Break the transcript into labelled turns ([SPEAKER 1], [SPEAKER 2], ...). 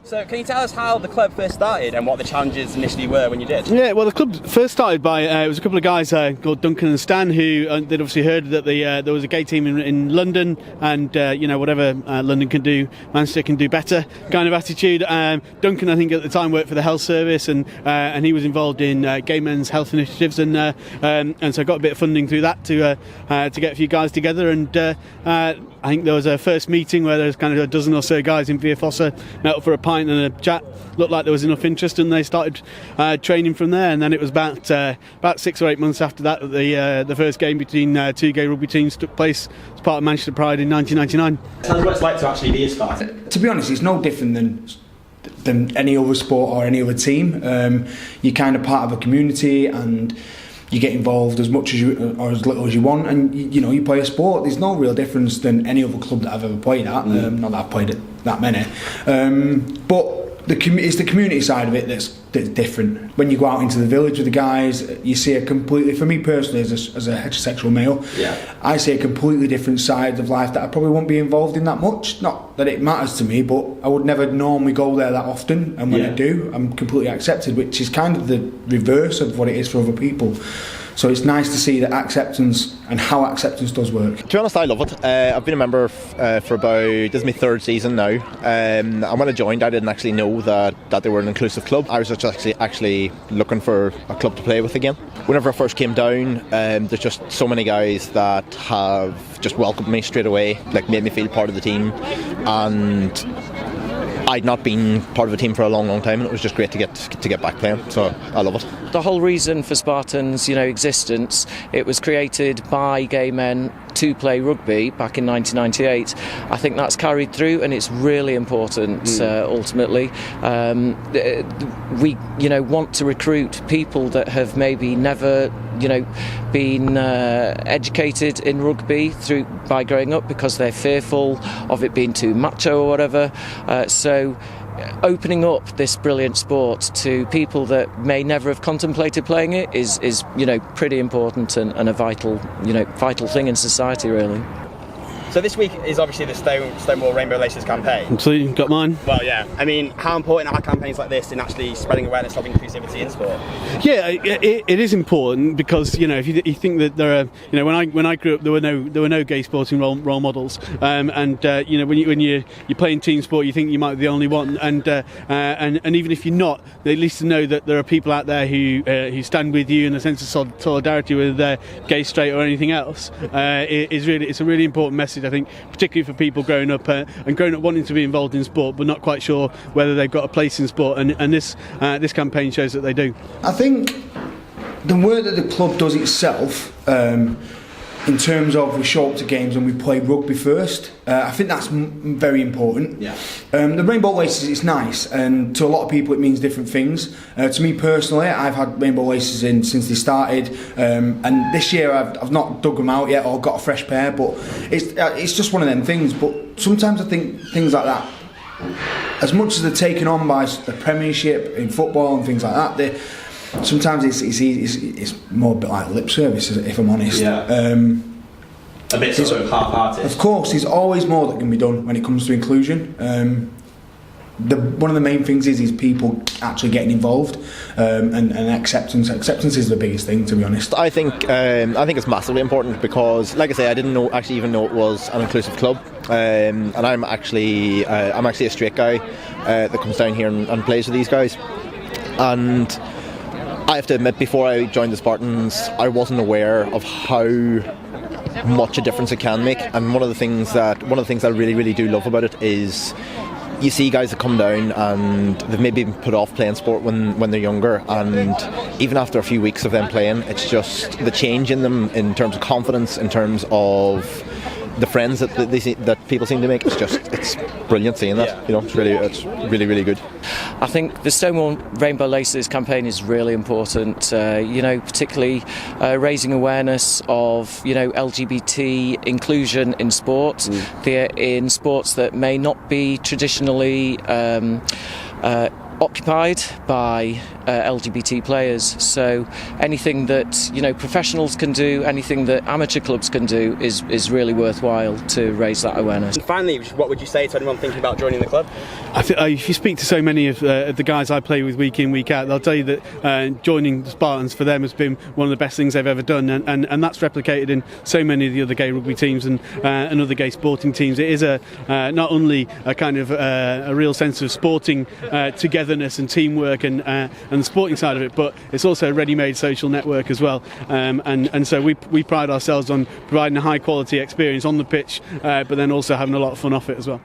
[SPEAKER 1] So can you tell us how the club first started and what the challenges initially were when you did?
[SPEAKER 2] Yeah, well, the club first started by it was a couple of guys called Duncan and Stan who they'd obviously heard that there was a gay team in London, and whatever London can do, Manchester can do better kind of attitude. Duncan, I think at the time, worked for the health service, and he was involved in gay men's health initiatives, and so got a bit of funding through that to get a few guys together. And I think there was a first meeting where there was kind of a dozen or so guys in Via Fossa met up for a pint and a chat. Looked like there was enough interest, and they started training from there. And then it was about 6 or 8 months after that the first game between two gay rugby teams took place as part of Manchester Pride in 1999.
[SPEAKER 1] Tell us what it's like to actually be a Spartan.
[SPEAKER 3] To be honest, it's no different than any other sport or any other team. You're kind of part of a community, and you get involved as much as you or as little as you want, and you play a sport. There's no real difference than any other club that I've ever played at. Not that I've played at that many, but it's the community side of it that's different. When you go out into the village with the guys, you see a completely, for me personally as a heterosexual male, I see a completely different side of life that I probably won't be involved in that much. Not that it matters to me, but I would never normally go there that often, and when I do, I'm completely accepted, which is kind of the reverse of what it is for other people. So it's nice to see that acceptance and how acceptance does work.
[SPEAKER 4] To be honest, I love it. I've been a member for about, this is my third season now. And when I joined, I didn't actually know that they were an inclusive club. I was just actually looking for a club to play with again. Whenever I first came down, there's just so many guys that have just welcomed me straight away, like made me feel part of the team. And I'd not been part of a team for a long time, and it was just great to get back playing. So I love it.
[SPEAKER 5] The whole reason for Spartans, existence, it was created by gay men to play rugby back in 1998. I think that's carried through, and it's really important. Ultimately, we want to recruit people that have maybe never been educated in rugby by growing up because they're fearful of it being too macho or whatever. So opening up this brilliant sport to people that may never have contemplated playing it is pretty important and a vital thing in society, really.
[SPEAKER 1] So this week is obviously the Stonewall Rainbow Laces campaign.
[SPEAKER 2] So you got mine?
[SPEAKER 1] Well, yeah. I mean, how important are campaigns like this in actually spreading awareness of inclusivity in sport?
[SPEAKER 2] Yeah, it is important because if you think that there are, when I grew up, there were no gay sporting role models, and when you're playing team sport, you think you might be the only one, and even if you're not, at least to know that there are people out there who stand with you in a sense of solidarity, whether they're gay, straight, or anything else, it's a really important message. I think, particularly for people growing up wanting to be involved in sport but not quite sure whether they've got a place in sport, and this campaign shows that they do.
[SPEAKER 3] I think the work that the club does itself, in terms of we show up to games and we play rugby first, I think that's very important. The Rainbow Laces is nice, and to a lot of people it means different things. To me personally, I've had Rainbow Laces in since they started, and this year I've not dug them out yet or got a fresh pair, but it's just one of them things. But sometimes I think things like that, as much as they're taken on by the Premiership in football and things like that, sometimes it's more a bit like lip service, if I'm honest.
[SPEAKER 1] A bit sort of half-hearted.
[SPEAKER 3] Of course, there's always more that can be done when it comes to inclusion. One of the main things is people actually getting involved, and acceptance. Acceptance is the biggest thing, to be honest.
[SPEAKER 4] I think it's massively important because, like I say, I didn't even know it was an inclusive club, and I'm actually a straight guy that comes down here and plays with these guys, and I have to admit, before I joined the Spartans, I wasn't aware of how much a difference it can make. And one of the things I really, really do love about it is you see guys that come down and they've maybe been put off playing sport when they're younger, and even after a few weeks of them playing, it's just the change in them in terms of confidence, in terms of the friends that people seem to make. It's brilliant seeing that. It's really, really good.
[SPEAKER 5] I think the Stonewall Rainbow Laces campaign is really important, particularly raising awareness of, LGBT inclusion in sport, in sports that may not be traditionally occupied by LGBT players. So anything that professionals can do, anything that amateur clubs can do, is really worthwhile to raise that awareness.
[SPEAKER 1] And finally, what would you say to anyone thinking about joining the club?
[SPEAKER 2] I think if you speak to so many of the guys I play with week in, week out, they'll tell you that joining the Spartans for them has been one of the best things they've ever done, and that's replicated in so many of the other gay rugby teams and other gay sporting teams. It is not only a kind of a real sense of sporting togetherness and teamwork and the sporting side of it, but it's also a ready-made social network as well. And so we pride ourselves on providing a high-quality experience on the pitch, but then also having a lot of fun off it as well.